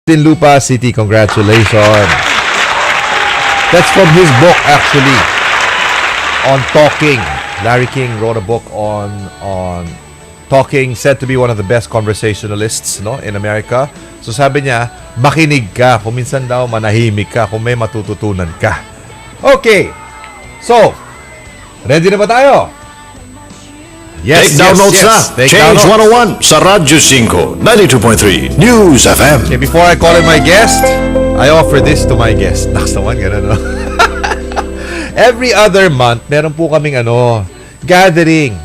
Lupa City, congratulations. That's from his book, actually, on talking. Larry King wrote a book on talking, said to be one of the best conversationalists, no, in America. So sabi niya, makinig ka. Kung minsan daw, manahimik ka. Kung may matututunan ka. Okay. So, ready na ba tayo? Yes, take down notes na. Change 101 sa Radyo 5, 92.3 News FM. Okay, before I call in my guest, I offer this to my guest. Naks naman, gano'n, no? Every other month, meron po kaming gathering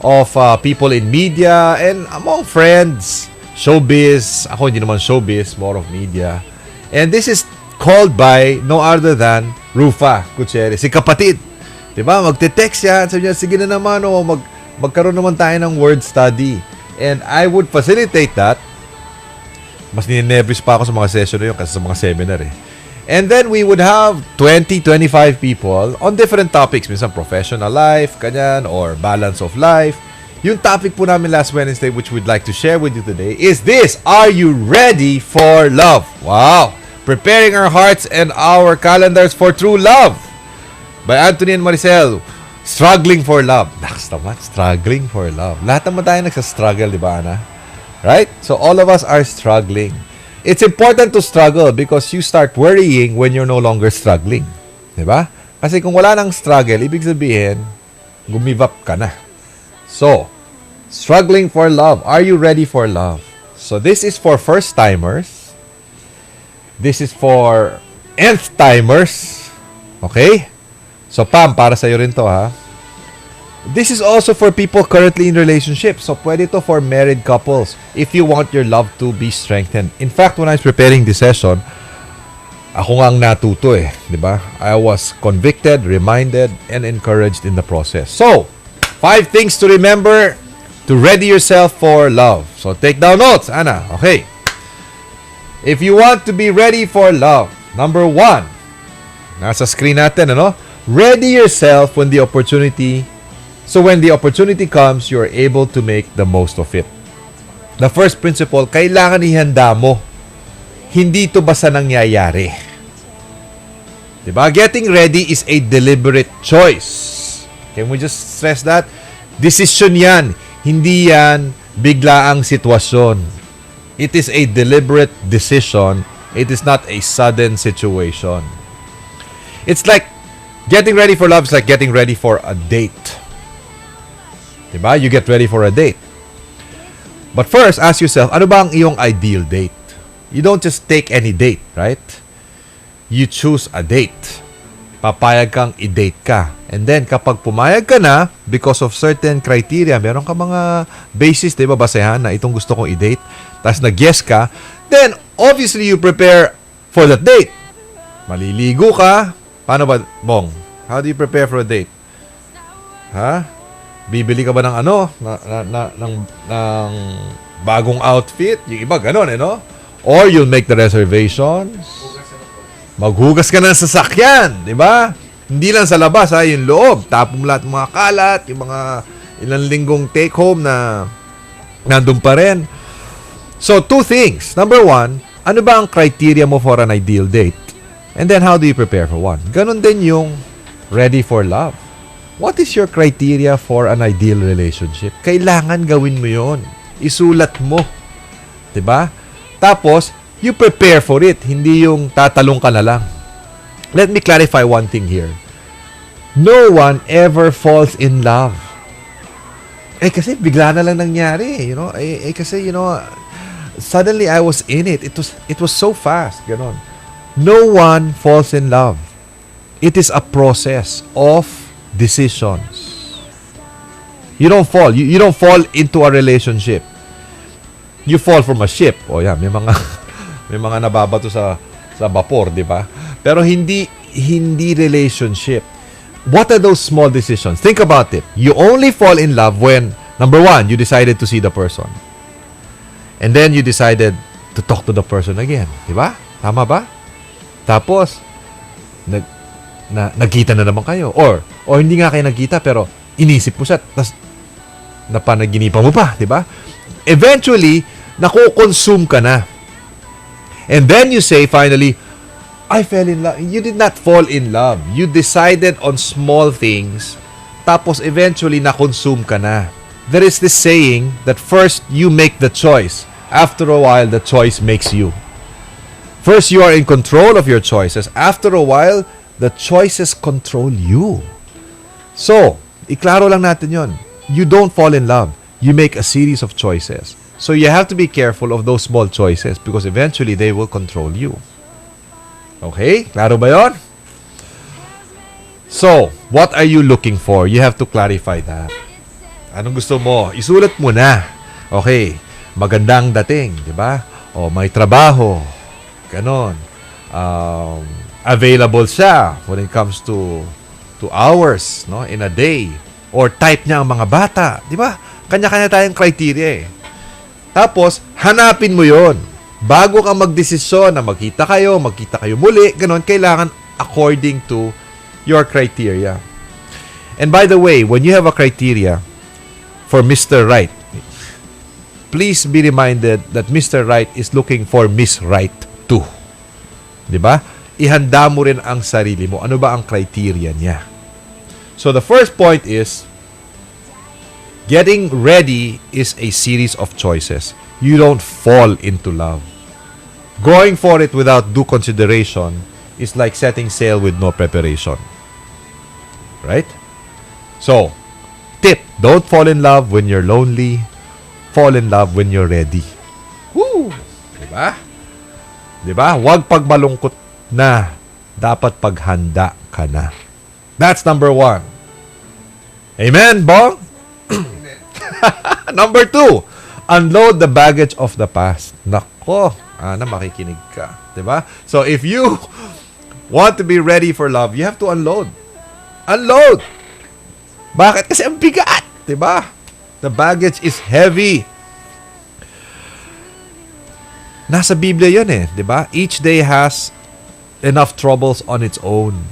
of people in media and among friends, showbiz. Ako hindi naman showbiz, more of media. And this is called by no other than Rufa Gutierrez, si kapatid. Diba? Magte-text yan. Sabi niya, sige na naman, magkaroon naman tayo ng word study. And I would facilitate that. Mas ninenervous pa ako sa mga session na yun kasi sa mga seminar eh. And then we would have 20, 25 people on different topics. Minsan professional life, kanyan, or balance of life. Yung topic po namin last Wednesday which we'd like to share with you today is this: Are you ready for love? Wow! Preparing our hearts and our calendars for true love. By Anthony and Maricel. Struggling for love. Naks naman, struggling for love. Lahat naman tayo nagsastruggle, di ba, Ana? Right? So all of us are struggling. It's important to struggle because you start worrying when you're no longer struggling. Di ba? Kasi kung wala nang struggle, ibig sabihin, gumive up ka na. So, struggling for love. Are you ready for love? So this is for first-timers. This is for nth-timers. Okay? So, Pam, para sa'yo rin to, ha? This is also for people currently in relationships. So, pwede to for married couples if you want your love to be strengthened. In fact, when I was preparing this session, ako nga ang natuto eh. Diba? I was convicted, reminded, and encouraged in the process. So, 5 things to remember to ready yourself for love. So, take down notes, Ana. Okay. If you want to be ready for love, number 1, nasa screen natin, ready yourself when the opportunity comes, you're able to make the most of it. The first principle, kailangan ihanda mo. Hindi ito basta nangyayari. Diba? Getting ready is a deliberate choice. Can we just stress that? Decision yan. Hindi yan biglaang sitwasyon. It is a deliberate decision. It is not a sudden situation. It's like getting ready for love is like getting ready for a date. Diba? You get ready for a date. But first, ask yourself, ano ba ang iyong ideal date? You don't just take any date, right? You choose a date. Papayag kang i-date ka. And then, kapag pumayag ka na, because of certain criteria, meron ka mga basis, diba, basehan na itong gusto kong i-date, tapos nag-yes ka, then, obviously, you prepare for that date. Maliligo ka. Paano ba, Bong? How do you prepare for a date? Ha? Bibili ka ba ng ng bagong outfit? Yung iba, ganun, Or you'll make the reservations. Maghugas ka na sa sasakyan, di ba? Hindi lang sa labas, yung loob. Tapong lahat ng mga kalat, yung mga ilang linggong take home na nandun pa rin. So, 2 things. Number 1, ano ba ang criteria mo for an ideal date? And then, how do you prepare for one? Ganon din yung ready for love. What is your criteria for an ideal relationship? Kailangan gawin mo yon. Isulat mo. Diba? Tapos, you prepare for it. Hindi yung tatalong ka na lang. Let me clarify one thing here. No one ever falls in love. Kasi bigla na lang nangyari. Kasi, suddenly I was in it. It was so fast. Ganon. No one falls in love. It is a process of decisions. You don't fall. You don't fall into a relationship. You fall from a ship. May mga nababato sa vapor, di ba? Pero hindi relationship. What are those small decisions? Think about it. You only fall in love when, number 1, you decided to see the person. And then you decided to talk to the person again. Di ba? Tama ba? Tapos, nagkita na naman kayo. Or hindi nga kayo nagkita, pero inisip mo siya, tapos napanaginipan mo pa, di ba? Eventually, nakukonsume ka na. And then you say, finally, I fell in love. You did not fall in love. You decided on small things, tapos eventually na-consume ka na. There is this saying that first you make the choice. After a while, the choice makes you. First, you are in control of your choices. After a while, the choices control you. So, iklaro lang natin yon. You don't fall in love. You make a series of choices. So, you have to be careful of those small choices because eventually they will control you. Okay? Klaro ba yon? So, what are you looking for? You have to clarify that. Anong gusto mo? Isulat mo na. Okay. Magandang dating, di ba? O may trabaho. Ganon. Available siya when it comes to hours, no, in a day. Or type niya ang mga bata. Di ba? Kanya-kanya tayong criteria eh. Tapos, hanapin mo yon. Bago ka magdesisyon na magkita kayo muli, ganon, kailangan according to your criteria. And by the way, when you have a criteria for Mr. Right, please be reminded that Mr. Right is looking for Miss Right too. Diba? Ihanda mo rin ang sarili mo. Ano ba ang criteria niya? So the first point is, getting ready is a series of choices. You don't fall into love. Going for it without due consideration is like setting sail with no preparation. Right? So, tip, don't fall in love when you're lonely. Fall in love when you're ready. Woo! Diba? Diba? Huwag pagmalungkot na. Dapat paghanda ka na. That's number 1. Amen, Bong? Number 2, unload the baggage of the past. Nako, makikinig ka. Diba? So, if you want to be ready for love, you have to unload. Unload! Bakit? Kasi ang bigat. Diba? The baggage is heavy. Nasa Biblia yun eh. Diba? Each day has enough troubles on its own.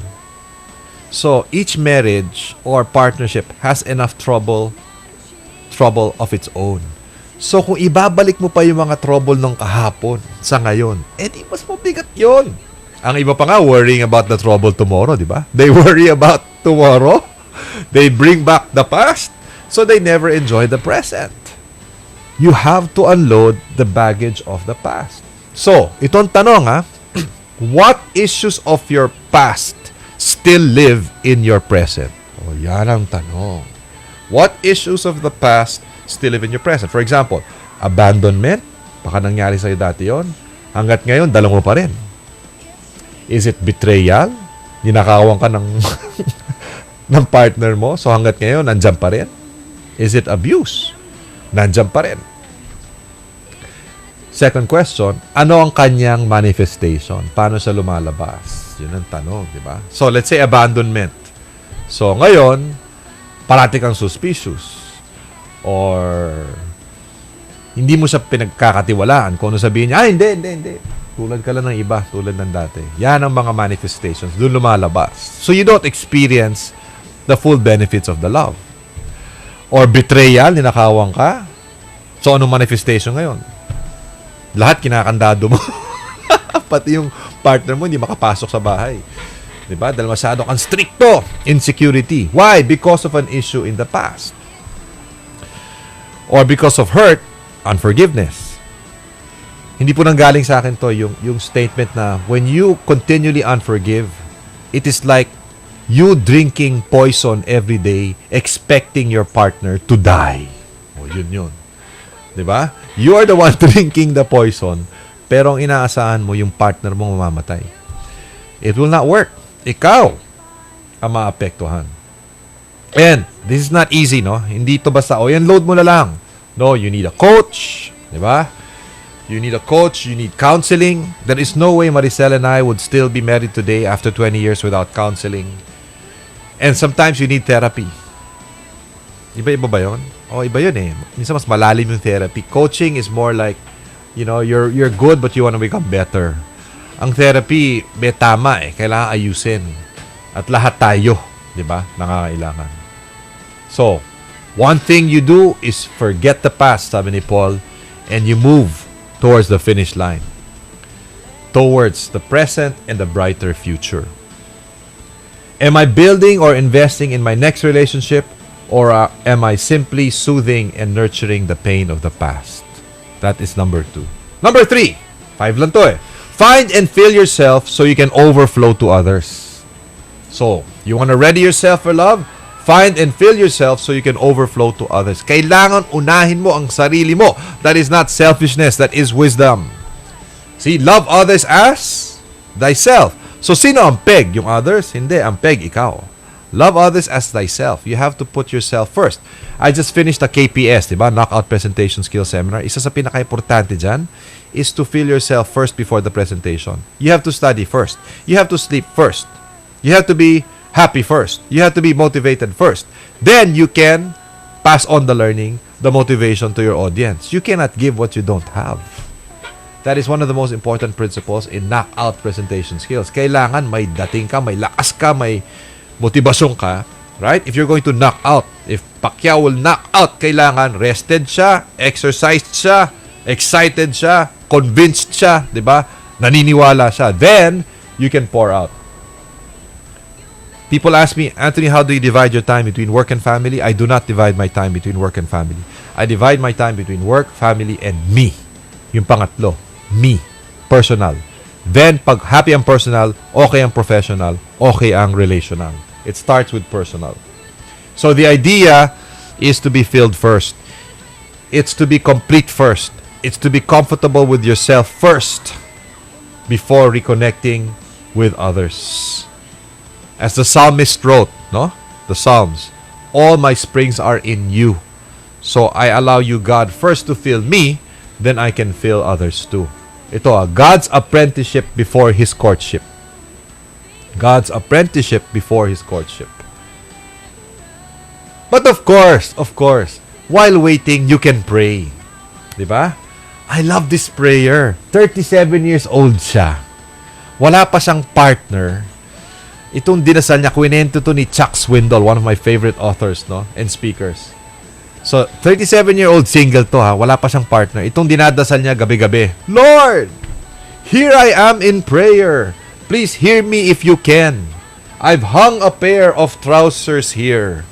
So, each marriage or partnership has enough trouble of its own. So, kung ibabalik mo pa yung mga trouble nung kahapon sa ngayon, di mas mabigat yun. Ang iba pa nga, worrying about the trouble tomorrow, di ba? They worry about tomorrow. They bring back the past. So, they never enjoy the present. You have to unload the baggage of the past. So, itong tanong what issues of your past still live in your present? O, yan ang tanong. What issues of the past still live in your present? For example, abandonment. Baka nangyari sa'yo dati yon. Hanggat ngayon, dala mo pa rin. Is it betrayal? Ninakawan ka ng, ng partner mo, so hanggat ngayon, nandyan pa rin? Is it abuse? Nandyan pa rin. Second question, ano ang kanyang manifestation? Paano siya lumalabas? Yun ang tanong, di ba? So, let's say abandonment. So, ngayon, parati kang suspicious. Or, hindi mo siya pinagkakatiwalaan. Kung ano sabihin niya, hindi. Tulad ka lang ng iba, tulad ng dati. Yan ang mga manifestations. Doon lumalabas. So, you don't experience the full benefits of the love. Or betrayal, ninakawang ka. So, anong manifestation ngayon? Lahat kinakandado mo. Pati yung partner mo hindi makapasok sa bahay. Diba? Dahil masyado kang stricto. Insecurity. Why? Because of an issue in the past. Or because of hurt, unforgiveness. Hindi po nanggaling sa akin to yung statement na when you continually unforgive, it is like you drinking poison every day, expecting your partner to die. O, yun. Diba? You are the one drinking the poison, pero ang inaasahan mo yung partner mo mamamatay. It will not work. Ikaw ang maapektuhan. And this is not easy, no? Hindi ito basta, yan, load mo na lang. No, you need a coach. Diba? You need a coach. You need counseling. There is no way Maricel and I would still be married today after 20 years without counseling. And sometimes you need therapy. Iba-iba ba yun? Iba yun eh. Minsan mas malalim yung therapy. Coaching is more like, you're good but you want to become better. Ang therapy, tama eh. Kailangan ayusin. At lahat tayo, di ba? Nangangailangan. So, one thing you do is forget the past, sabi ni Paul, and you move towards the finish line. towards the present and the brighter future. Am I building or investing in my next relationship, or am I simply soothing and nurturing the pain of the past? That is number 2. Number 3, 5 lang to eh. Find and fill yourself so you can overflow to others. So, you want to ready yourself for love? Find and fill yourself so you can overflow to others. Kailangan unahin mo ang sarili mo. That is not selfishness, that is wisdom. See, love others as thyself. So, sino ang peg? Yung others? Hindi, ang peg, ikaw. Love others as thyself. You have to put yourself first. I just finished the KPS, diba? Knockout Presentation Skills Seminar. Isa sa pinaka-importante dyan is to feel yourself first before the presentation. You have to study first. You have to sleep first. You have to be happy first. You have to be motivated first. Then you can pass on the learning, the motivation to your audience. You cannot give what you don't have. That is one of the most important principles in knockout presentation skills. Kailangan may dating ka, may lakas ka, may motivasyon ka, right? If you're going to knock out, if Pacquiao will knock out, kailangan rested siya, exercised siya, excited siya, convinced siya, di ba? Naniniwala siya. Then, you can pour out. People ask me, Anthony, how do you divide your time between work and family? I do not divide my time between work and family. I divide my time between work, family, and me. Yung pangatlo, me, personal. Then, pag happy ang personal, okay ang professional, okay ang relational. It starts with personal. So, the idea is to be filled first. It's to be complete first. It's to be comfortable with yourself first before reconnecting with others. As the psalmist wrote, no? The Psalms, all my springs are in you. So, I allow you, God, first to fill me, then I can fill others too. Ito, God's apprenticeship before His courtship. God's apprenticeship before His courtship. But of course, while waiting, you can pray. Diba? I love this prayer. 37 years old siya. Wala pa siyang partner. Itong dinasal niya, kwinento to ni Chuck Swindoll, one of my favorite authors, no, and speakers. So, 37-year-old single to ha, wala pa siyang partner. Itong dinadasal niya gabi-gabi, Lord, here I am in prayer. Please hear me if you can. I've hung a pair of trousers here.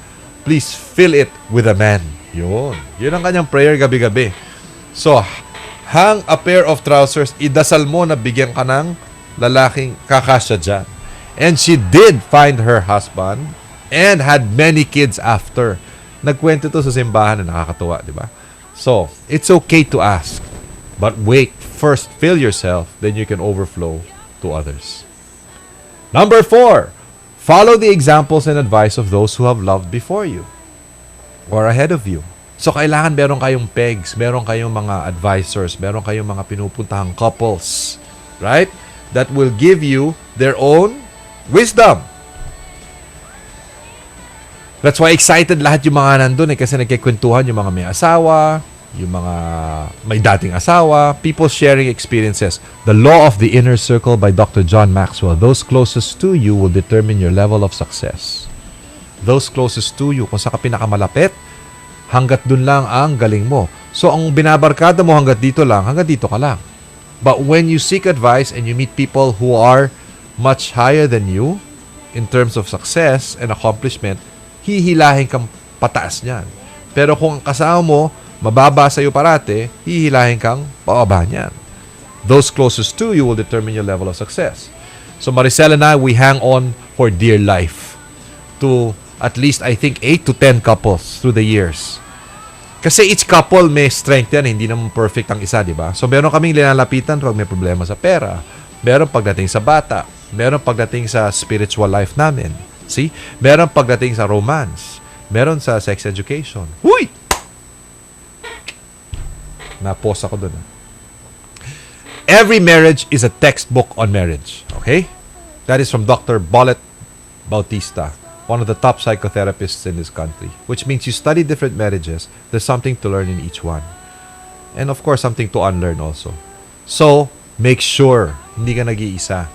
Please fill it with a man. Yun ang kanyang prayer gabi-gabi. So, hang a pair of trousers, idasal mo na bigyan ka ng lalaking kakasya dyan. And she did find her husband and had many kids after. Nagkwento to sa simbahan na nakakatuwa, di ba? So, it's okay to ask. But wait, first fill yourself, then you can overflow to others. Number 4, follow the examples and advice of those who have loved before you or ahead of you. So, kailangan meron kayong pegs, meron kayong mga advisors, meron kayong mga pinupuntahang couples, right? That will give you their own wisdom. That's why excited lahat yung mga nandun kasi nagkikwentuhan yung mga may asawa, yung mga may dating asawa, people sharing experiences. The Law of the Inner Circle by Dr. John Maxwell. Those closest to you will determine your level of success. Those closest to you, kung saan ka pinakamalapit, hanggat dun lang ang galing mo. So, ang binabarkada mo hanggat dito ka lang. But when you seek advice and you meet people who are much higher than you in terms of success and accomplishment, hihilahin kang pataas niyan. Pero kung ang kasama mo, mababa sa'yo parate, hihilahin kang pababa niyan. Those closest to you will determine your level of success. So Maricel and I, we hang on for dear life to at least, I think, 8 to 10 couples through the years. Kasi each couple may strength yan, hindi naman perfect ang isa, di ba? So meron kaming linalapitan pag may problema sa pera, meron pagdating sa bata, meron pagdating sa spiritual life namin. See? Meron pagdating sa romance. Meron sa sex education. Huy! Na-pause ako dun. Every marriage is a textbook on marriage. Okay? That is from Dr. Bolet Bautista, one of the top psychotherapists in this country. Which means you study different marriages, there's something to learn in each one. And of course, something to unlearn also. So, make sure hindi ka nag-iisa.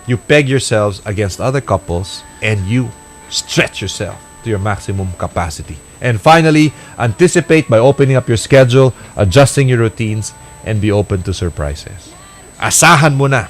You peg yourselves against other couples and you stretch yourself to your maximum capacity. And finally, anticipate by opening up your schedule, adjusting your routines, and be open to surprises. Asahan mo na